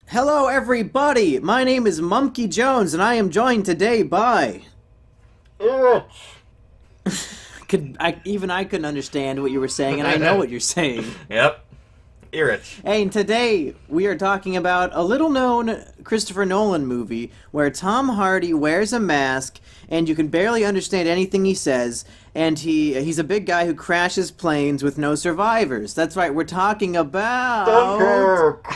Hello, everybody! My name is Mumkey Jones, and I am joined today by. It. Even I couldn't understand what you were saying, and I know what you're saying. Yep. Irich. Hey, and today we are talking about a little-known Christopher Nolan movie where Tom Hardy wears a mask, and you can barely understand anything he says, and he's a big guy who crashes planes with no survivors. That's right, we're talking about Dunkirk.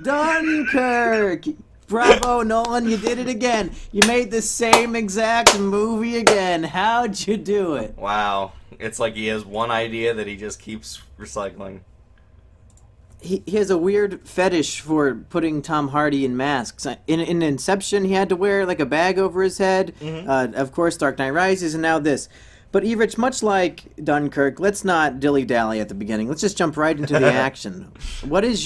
Dunkirk! Bravo, Nolan, you did it again. You made the same exact movie again. How'd you do it? Wow. It's like he has one idea that he just keeps recycling. He has a weird fetish for putting Tom Hardy in masks. In Inception, he had to wear like a bag over his head. Of course, Dark Knight Rises, and now this. But Everich, much like Dunkirk, let's not dilly-dally at the beginning. Let's just jump right into the action. What's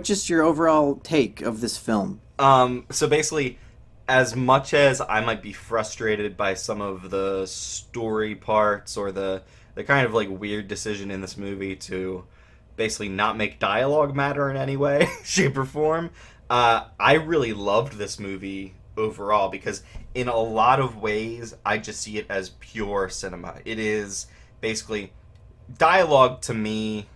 just your overall take of this film? So basically, as much as I might be frustrated by some of the story parts or the kind of like weird decision in this movie to basically not make dialogue matter in any way, shape, or form, I really loved this movie overall because in a lot of ways I just see it as pure cinema. It is basically dialogue to me.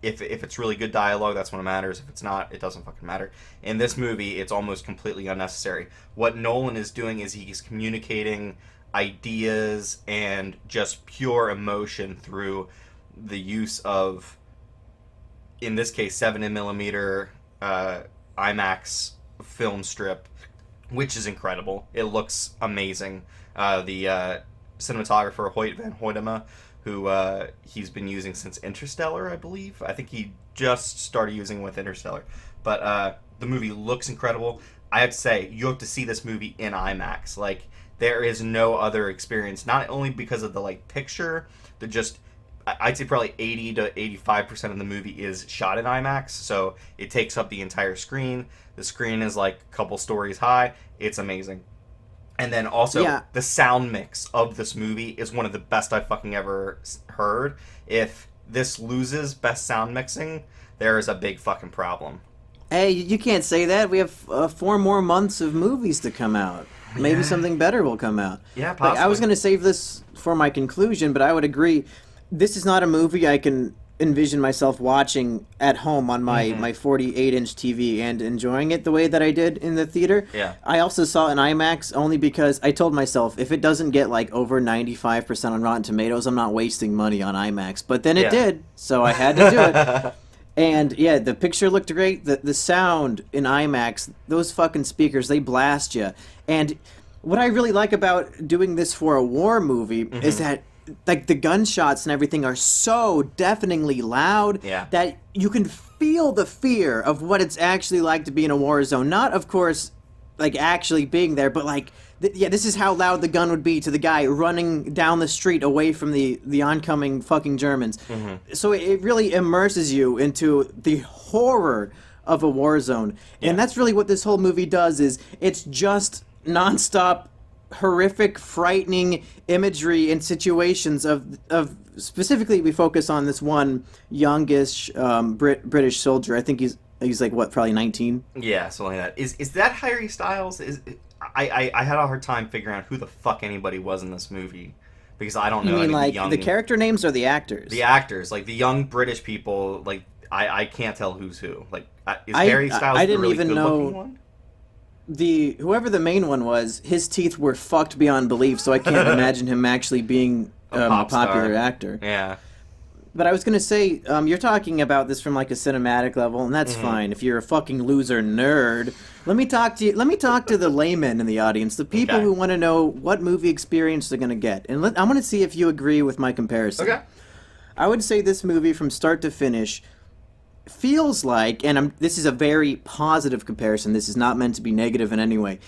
If it's really good dialogue, that's when it matters. If it's not, it doesn't fucking matter. In this movie, it's almost completely unnecessary. What Nolan is doing is he's communicating ideas and just pure emotion through the use of, in this case, 7mm IMAX film strip, which is incredible. It looks amazing. The cinematographer Hoyt van Hoytema, who he's been using since Interstellar, I believe. I think he just started using with Interstellar. But the movie looks incredible. I have to say, you have to see this movie in IMAX. Like, there is no other experience, not only because of the like picture, I'd say probably 80 to 85% of the movie is shot in IMAX, so it takes up the entire screen. The screen is like a couple stories high. It's amazing. And then also, the sound mix of this movie is one of the best I've fucking ever heard. If this loses best sound mixing, there is a big fucking problem. Hey, you can't say that. We have 4 more months of movies to come out. Maybe something better will come out. Yeah, possibly. Like, I was going to save this for my conclusion, but I would agree. This is not a movie I can envision myself watching at home on my 48-inch TV and enjoying it the way that I did in the theater. Yeah. I also saw it in IMAX only because I told myself if it doesn't get like over 95% on Rotten Tomatoes, I'm not wasting money on IMAX. But then it did, so I had to do it. And yeah, the picture looked great. The sound in IMAX, those fucking speakers, they blast you. And what I really like about doing this for a war movie is that like the gunshots and everything are so deafeningly loud that you can feel the fear of what it's actually like to be in a war zone. Not, of course, like actually being there, but like, this is how loud the gun would be to the guy running down the street away from the oncoming fucking Germans. So it really immerses you into the horror of a war zone. And that's really what this whole movie does, is it's just nonstop horrific, frightening imagery and situations of specifically we focus on this one youngish British soldier. I think he's like what, probably 19. Yeah, something like that. Is that Harry Styles? I had a hard time figuring out who the fuck anybody was in this movie because I don't know. You mean any like young, the character names or the actors? The actors, like the young British people. Like I can't tell who's who. Like is Harry Styles I the didn't really even good-looking know. one? Whoever the main one was, his teeth were fucked beyond belief, so I can't imagine him actually being a popular actor. Yeah. But I was gonna say, you're talking about this from like a cinematic level, and that's fine. If you're a fucking loser nerd, let me talk to you. Let me talk to the laymen in the audience, the people who want to know what movie experience they're gonna get, and I'm gonna see if you agree with my comparison. Okay. I would say this movie, from start to finish, feels like, and this is a very positive comparison, this is not meant to be negative in any way,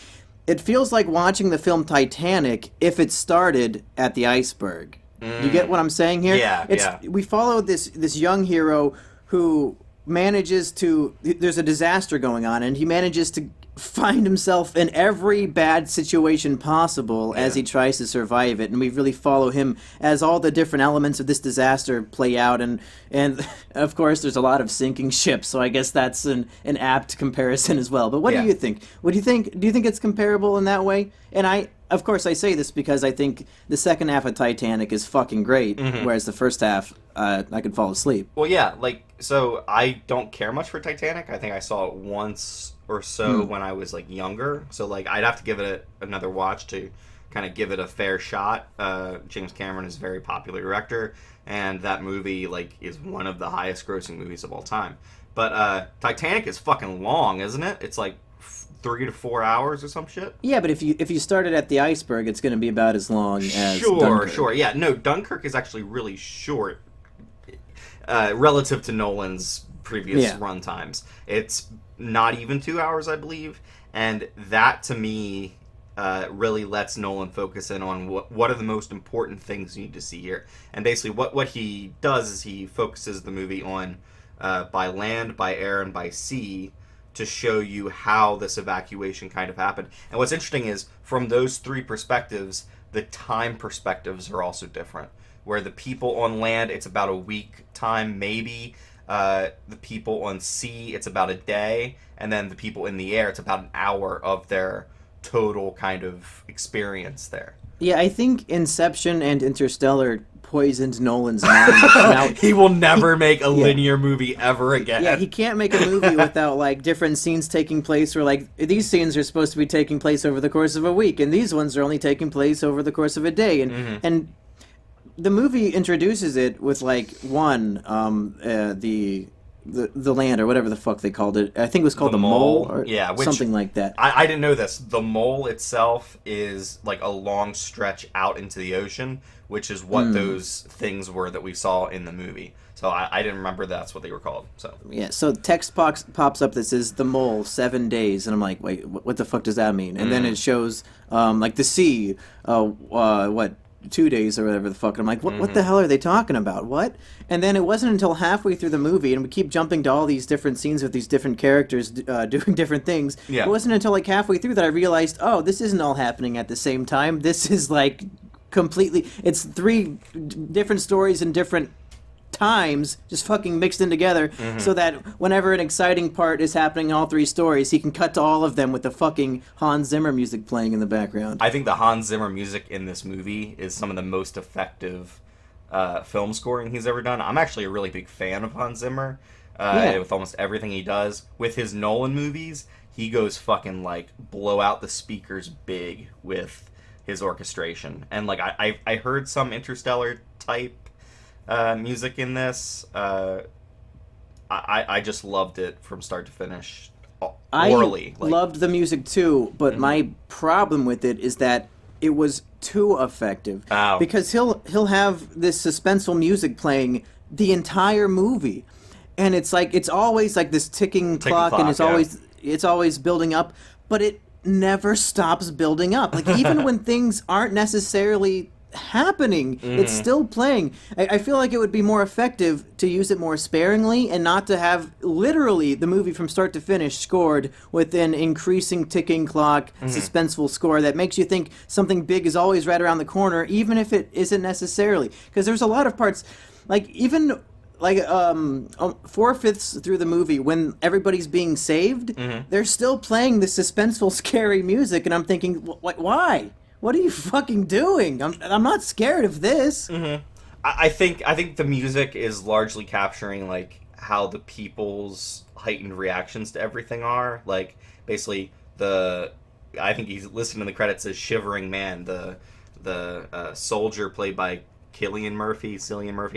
it feels like watching the film Titanic if it started at the iceberg. You get what I'm saying here? Yeah, We follow this young hero who manages to, there's a disaster going on, and he manages to find himself in every bad situation possible as he tries to survive it, and we really follow him as all the different elements of this disaster play out, and of course there's a lot of sinking ships, so I guess that's an apt comparison as well. But what do you think? Do you think it's comparable in that way? And of course I say this because I think the second half of Titanic is fucking great, whereas the first half I could fall asleep. Well, yeah, like, so I don't care much for Titanic. I think I saw it once or so when I was, like, younger. So, like, I'd have to give it another watch to kind of give it a fair shot. James Cameron is a very popular director, and that movie, like, is one of the highest grossing movies of all time. But Titanic is fucking long, isn't it? It's, like, 3 to 4 hours or some shit. Yeah, but if you started at the iceberg, it's going to be about as long as Dunkirk. Sure. Yeah, no, Dunkirk is actually really short relative to Nolan's previous run times. It's not even 2 hours, I believe, and that to me really lets Nolan focus in on what are the most important things you need to see here. And basically what he does is he focuses the movie on by land, by air, and by sea to show you how this evacuation kind of happened. And what's interesting is from those three perspectives, the time perspectives are also different. Where the people on land, it's about a week time, maybe. The people on sea, it's about a day. And then the people in the air, it's about an hour of their total kind of experience there. Yeah, I think Inception and Interstellar poisoned Nolan's mind. Now, he will never make a linear movie ever again. Yeah, he can't make a movie without, like, different scenes taking place where, like, these scenes are supposed to be taking place over the course of a week, and these ones are only taking place over the course of a day. And the movie introduces it with, like, the land, or whatever the fuck they called it. I think it was called the mole, or something like that. I didn't know this. The mole itself is like a long stretch out into the ocean, which is what those things were that we saw in the movie. So I didn't remember that's what they were called. So text pops up that says the mole 7 days, and I'm like, wait, what the fuck does that mean? And then it shows like the sea, 2 days or whatever the fuck. And I'm like, what the hell are they talking about? What? And then it wasn't until halfway through the movie, and we keep jumping to all these different scenes with these different characters doing different things. Yeah. It wasn't until like halfway through that I realized, oh, this isn't all happening at the same time. This is like completely, it's three different stories in different times just fucking mixed in together, so that whenever an exciting part is happening in all three stories, he can cut to all of them with the fucking Hans Zimmer music playing in the background. I think the Hans Zimmer music in this movie is some of the most effective film scoring he's ever done. I'm actually a really big fan of Hans Zimmer with almost everything he does. With his Nolan movies, he goes fucking like blow out the speakers big with his orchestration. And like I heard some Interstellar type music in this. I just loved it from start to finish. Orally, I loved the music too, but my problem with it is that it was too effective. Because he'll have this suspenseful music playing the entire movie, and it's like it's always like this ticking clock, and it's always building up, but it never stops building up. Like even when things aren't necessarily happening, it's still playing. I feel like it would be more effective to use it more sparingly and not to have literally the movie from start to finish scored with an increasing ticking clock, suspenseful score that makes you think something big is always right around the corner, even if it isn't necessarily. Because there's a lot of parts, like even like 4/5 through the movie, when everybody's being saved, they're still playing the suspenseful, scary music, and I'm thinking, why? What are you fucking doing? I'm not scared of this. I think the music is largely capturing like how the people's heightened reactions to everything are. Like basically I think he's listed in the credits as Shivering Man, the soldier played by Cillian Murphy,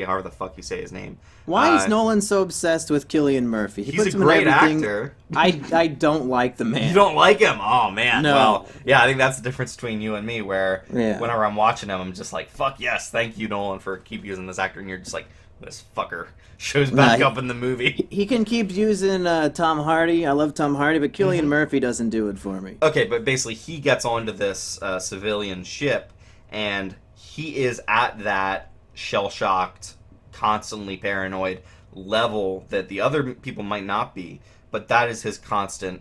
however the fuck you say his name. Why is Nolan so obsessed with Cillian Murphy? He's a great actor. I don't like the man. You don't like him? Oh, man. No. Well, yeah, I think that's the difference between you and me, where whenever I'm watching him, I'm just like, fuck yes, thank you, Nolan, for keep using this actor, and you're just like, this fucker shows back up in the movie. He can keep using Tom Hardy. I love Tom Hardy, but Cillian Murphy doesn't do it for me. Okay, but basically he gets onto this civilian ship, and he is at that shell-shocked, constantly paranoid level that the other people might not be, but that is his constant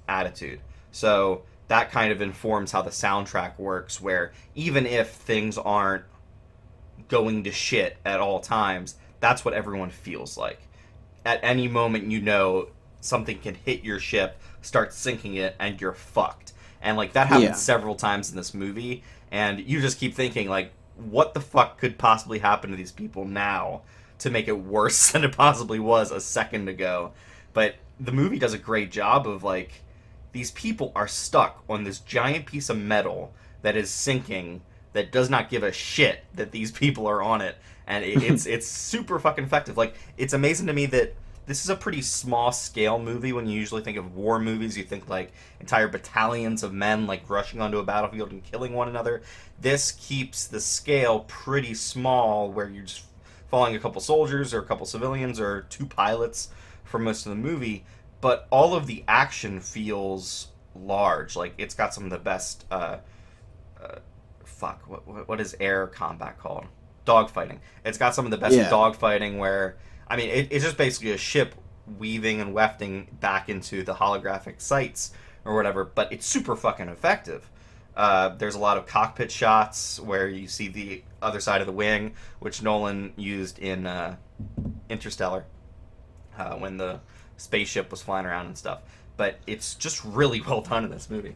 attitude. So that kind of informs how the soundtrack works, where even if things aren't going to shit at all times, that's what everyone feels like. At any moment, something can hit your ship, start sinking it, and you're fucked. And like that happens several times in this movie, and you just keep thinking like, what the fuck could possibly happen to these people now to make it worse than it possibly was a second ago? But the movie does a great job of like, these people are stuck on this giant piece of metal that is sinking, that does not give a shit that these people are on it, and it's super fucking effective. Like, it's amazing to me that this is a pretty small scale movie. When you usually think of war movies, you think like entire battalions of men like rushing onto a battlefield and killing one another. This keeps the scale pretty small, where you're just following a couple soldiers or a couple civilians or two pilots for most of the movie, but all of the action feels large. Like, it's got some of the best what is air combat called? Dogfighting. It's got some of the best dogfighting, where I mean, it's just basically a ship weaving and wefting back into the holographic sights or whatever, but it's super fucking effective. There's a lot of cockpit shots where you see the other side of the wing, which Nolan used in Interstellar, when the spaceship was flying around and stuff. But it's just really well done in this movie.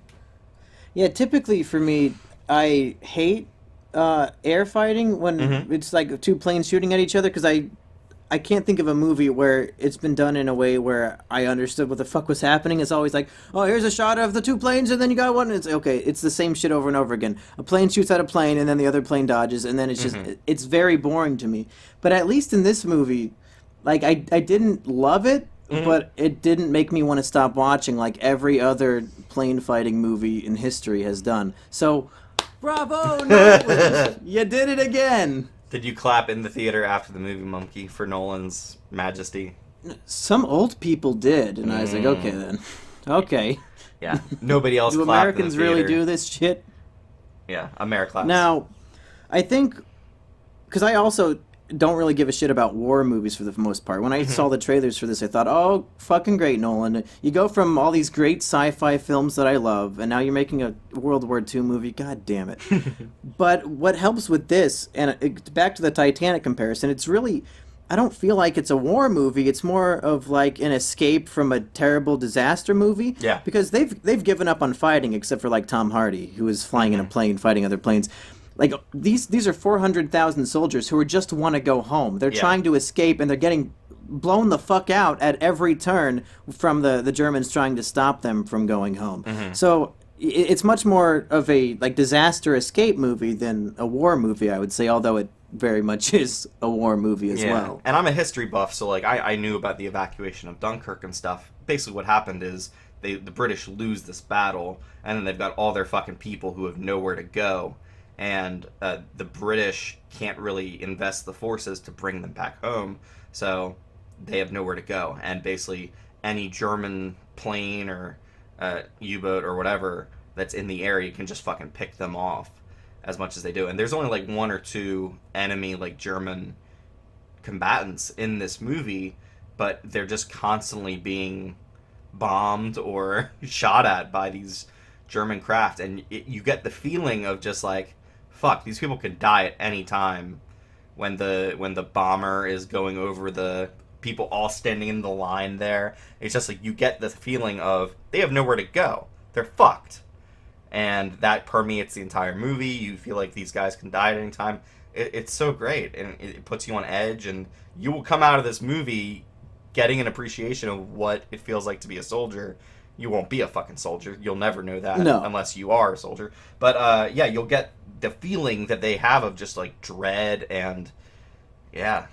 Yeah, typically for me, I hate air fighting when it's like two planes shooting at each other, because I can't think of a movie where it's been done in a way where I understood what the fuck was happening. It's always like, oh, here's a shot of the two planes, and then you got one. And it's okay. It's the same shit over and over again. A plane shoots at a plane, and then the other plane dodges, and then it's just it's very boring to me. But at least in this movie, like I didn't love it, but it didn't make me want to stop watching like every other plane fighting movie in history has done. So, bravo, Nolan! You did it again. Did you clap in the theater after the movie, Monkey, for Nolan's majesty? Some old people did, and I was like, okay then. Okay. Yeah. Nobody else do clapped Americans in the theater. really do this shit? Yeah, Americlaps. Now, I think, because I also don't really give a shit about war movies for the most part. When I saw the trailers for this, I thought, oh, fucking great, Nolan. You go from all these great sci-fi films that I love, and now you're making a World War II movie. God damn it. But what helps with this, and back to the Titanic comparison, it's really, I don't feel like it's a war movie. It's more of like an escape from a terrible disaster movie. Yeah. Because they've given up on fighting, except for like Tom Hardy, who is flying in a plane fighting other planes. Like, these are 400,000 soldiers who just want to go home. They're trying to escape, and they're getting blown the fuck out at every turn from the Germans trying to stop them from going home. So it's much more of a like disaster escape movie than a war movie, I would say, although it very much is a war movie as well. And I'm a history buff, so like I knew about the evacuation of Dunkirk and stuff. Basically what happened is the British lose this battle, and then they've got all their fucking people who have nowhere to go. And the British can't really invest the forces to bring them back home, so they have nowhere to go. And basically, any German plane or U-boat or whatever that's in the area can just fucking pick them off as much as they do. And there's only like one or two enemy, like German combatants in this movie, but they're just constantly being bombed or shot at by these German craft. And you get the feeling of just like, fuck, these people could die at any time when the bomber is going over the people all standing in the line there. It's just like you get the feeling of they have nowhere to go. They're fucked. And that permeates the entire movie. You feel like these guys can die at any time. It's so great, and it puts you on edge, and you will come out of this movie getting an appreciation of what it feels like to be a soldier. You won't be a fucking soldier. You'll never know that unless you are a soldier. But yeah, you'll get the feeling that they have of just like dread, and yeah,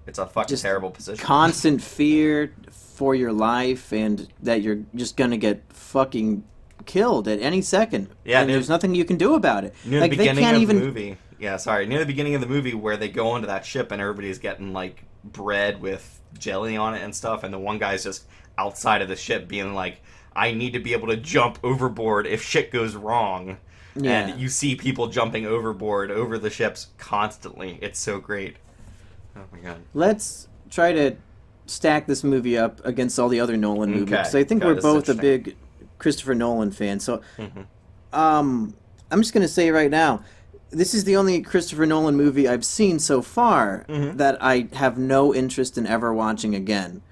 it's a fucking just terrible position. Constant fear for your life, and that you're just gonna get fucking killed at any second. Yeah, and there's nothing you can do about it. Near the beginning of the movie. Yeah, sorry. Near the beginning of the movie where they go onto that ship and everybody's getting like bread with jelly on it and stuff, and the one guy's just outside of the ship being like, I need to be able to jump overboard if shit goes wrong. Yeah. And you see people jumping overboard over the ships constantly. It's so great. Oh my god. Let's try to stack this movie up against all the other Nolan movies. So I think we're both a big Christopher Nolan fan. So, Mm-hmm. I'm just gonna say right now, this is the only Christopher Nolan movie I've seen so far Mm-hmm. that I have no interest in ever watching again.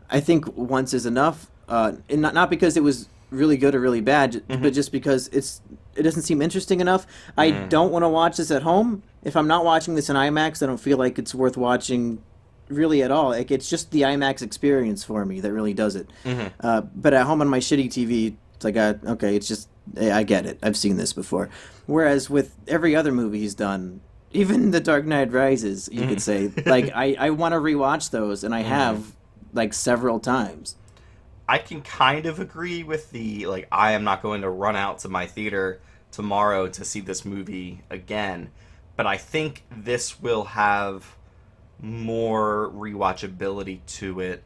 I think once is enough, and not because it was really good or really bad, Mm-hmm. but just because it doesn't seem interesting enough. I don't want to watch this at home. If I'm not watching this in IMAX, I don't feel like it's worth watching really at all. Like it's just the IMAX experience for me that really does it. Mm-hmm. But at home on my shitty TV, it's like okay, it's just I get it. I've seen this before. Whereas with every other movie he's done, even The Dark Knight Rises, you could say, like I want to rewatch those, and I have like several times. I can kind of agree with the, like, I am not going to run out to my theater tomorrow to see this movie again, but I think this will have more rewatchability to it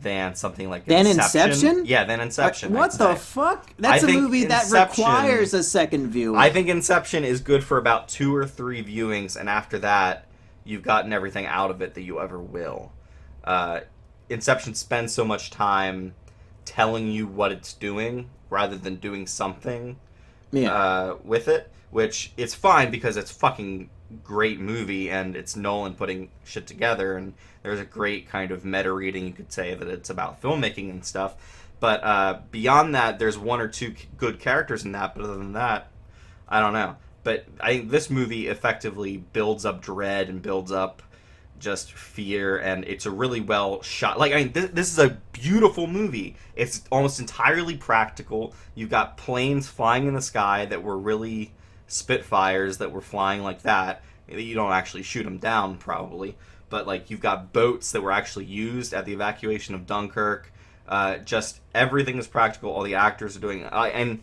than something like Then Inception. Inception? Yeah, than Inception. What I'd the say. fuck? That's I a think movie that Inception- requires a second view. I think Inception is good for about 2 or 3 viewings, and after that, you've gotten everything out of it that you ever will. Inception spends so much time telling you what it's doing rather than doing something with it, which is fine because it's fucking great movie and it's Nolan putting shit together, and there's a great kind of meta reading, you could say, that it's about filmmaking and stuff. But beyond that, there's 1 or 2 good characters in that, but other than that, I don't know. But I think this movie effectively builds up dread and builds up just fear, and it's a really well shot. Like, I mean, this is a beautiful movie. It's almost entirely practical. You've got planes flying in the sky that were really Spitfires that were flying like that. You don't actually shoot them down, probably, but like you've got boats that were actually used at the evacuation of Dunkirk. Just everything is practical. All the actors are doing, and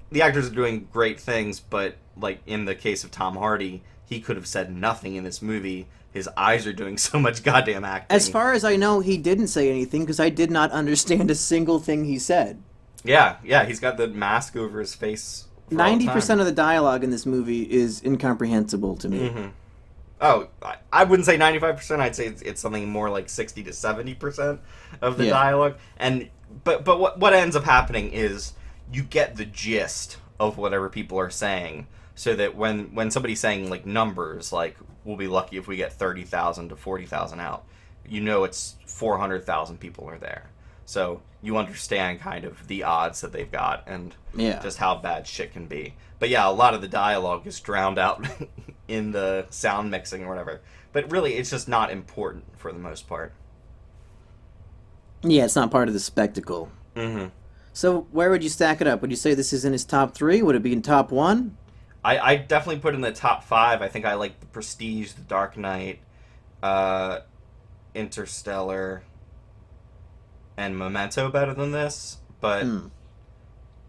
the actors are doing great things. But like in the case of Tom Hardy, he could have said nothing in this movie. His eyes are doing so much goddamn acting. As far as I know, he didn't say anything because I did not understand a single thing he said. Yeah, he's got the mask over his face. 90% of the dialogue in this movie is incomprehensible to me. Mm-hmm. Oh, I wouldn't say 95%. I'd say it's something more like 60 to 70% of the dialogue. And but what ends up happening is you get the gist of whatever people are saying, so that when somebody's saying like numbers, like we'll be lucky if we get 30,000 to 40,000 out, you know it's 400,000 people are there. So you understand kind of the odds that they've got and just how bad shit can be. But yeah, a lot of the dialogue is drowned out in the sound mixing or whatever. But really, it's just not important for the most part. Yeah, it's not part of the spectacle. Mm-hmm. So where would you stack it up? Would you say this is in his top 3? Would it be in top 1? I definitely put it in the top 5. I think I like The Prestige, The Dark Knight, Interstellar, and Memento better than this. But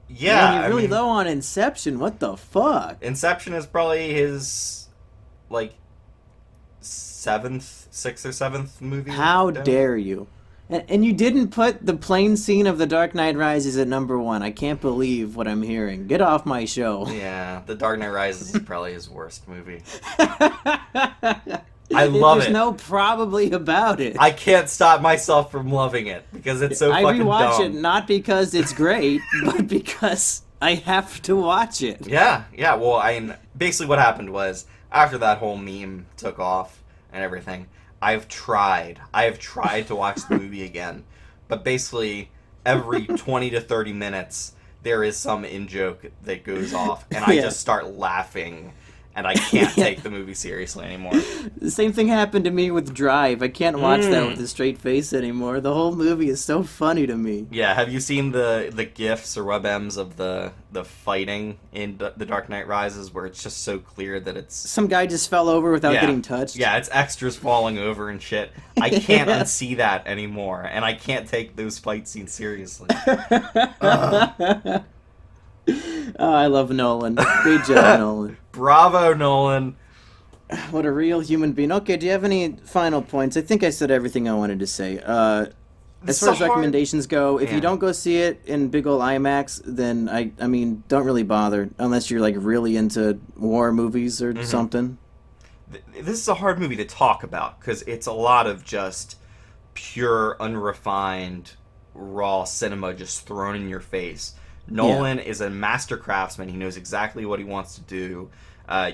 yeah, Man, you're really low on Inception. What the fuck? Inception is probably his like 6th or 7th movie. How dare you? And you didn't put the plane scene of The Dark Knight Rises at number 1. I can't believe what I'm hearing. Get off my show. Yeah, The Dark Knight Rises is probably his worst movie. I love it. There's no probably about it. I can't stop myself from loving it because it's so fucking dumb. I rewatch it not because it's great, but because I have to watch it. Yeah. Well, basically what happened was after that whole meme took off and everything, I have tried to watch the movie again, but basically every 20 to 30 minutes there is some in-joke that goes off, and I just start laughing, and I can't take the movie seriously anymore. The same thing happened to me with Drive. I can't watch that with a straight face anymore. The whole movie is so funny to me. Yeah, have you seen the GIFs or web-ems of the fighting in The Dark Knight Rises, where it's just so clear that it's... Some guy just fell over without getting touched. Yeah, it's extras falling over and shit. I can't unsee that anymore, and I can't take those fight scenes seriously. Oh, I love Nolan. Great job, Nolan. Bravo, Nolan. What a real human being. Okay, do you have any final points? I think I said everything I wanted to say. As far as recommendations go, if you don't go see it in big ol' IMAX, then I mean, don't really bother unless you're like really into war movies or something. This is a hard movie to talk about because it's a lot of just pure, unrefined raw cinema just thrown in your face. Nolan is a master craftsman. He knows exactly what he wants to do.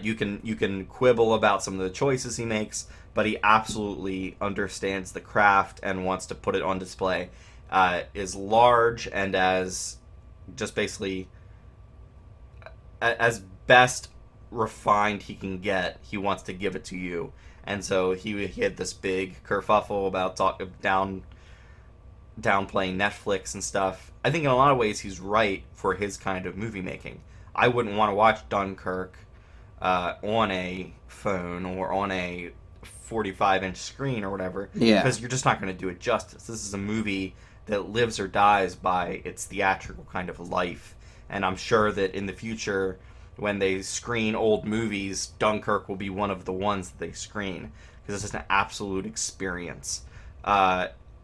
You can quibble about some of the choices he makes, but he absolutely understands the craft and wants to put it on display. Is large and as just basically as best refined he can get. He wants to give it to you, and so he had this big kerfuffle about downplaying Netflix and stuff. I think in a lot of ways he's right for his kind of movie making. I wouldn't want to watch Dunkirk on a phone or on a 45-inch screen or whatever, because you're just not going to do it justice. This is a movie that lives or dies by its theatrical kind of life, and I'm sure that in the future, when they screen old movies, Dunkirk will be one of the ones that they screen, because it's just an absolute experience.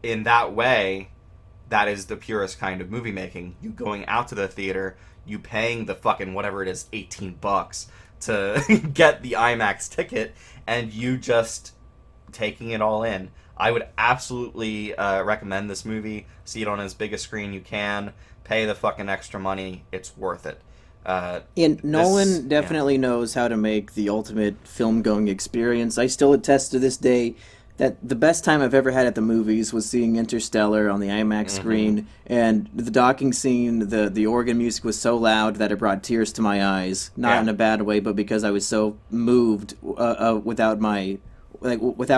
In that way, that is the purest kind of movie making. You going out to the theater, you paying the fucking whatever it is, $18 to get the IMAX ticket, and you just taking it all in. I would absolutely recommend this movie. See it on as big a screen you can. Pay the fucking extra money. It's worth it. And Nolan definitely knows how to make the ultimate film-going experience. I still attest to this day that the best time I've ever had at the movies was seeing Interstellar on the IMAX screen, and the docking scene, the organ music was so loud that it brought tears to my eyes. Not in a bad way, but because I was so moved without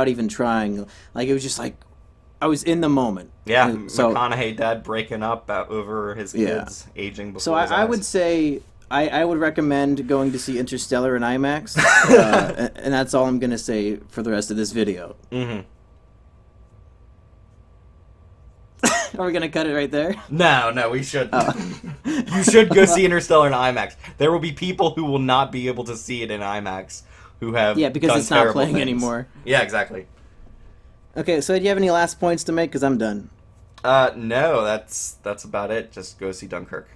even trying. Like, it was just like I was in the moment. Yeah, so, McConaughey dad breaking up over his kids aging before so his eyes. I would say I would recommend going to see Interstellar in IMAX, and that's all I'm going to say for the rest of this video. Mm-hmm. Are we going to cut it right there? No, we shouldn't. You should go see Interstellar in IMAX. There will be people who will not be able to see it in IMAX who have because it's not playing anymore. Yeah, exactly. Okay, so do you have any last points to make? Because I'm done. No, that's about it. Just go see Dunkirk.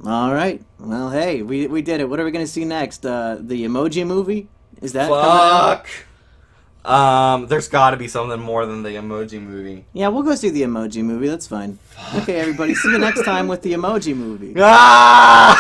All right. Well, hey, we did it. What are we going to see next? The Emoji Movie? Is that coming out? There's got to be something more than the Emoji Movie. Yeah, we'll go see the Emoji Movie. That's fine. Okay, everybody. See you next time with the Emoji Movie. Ah!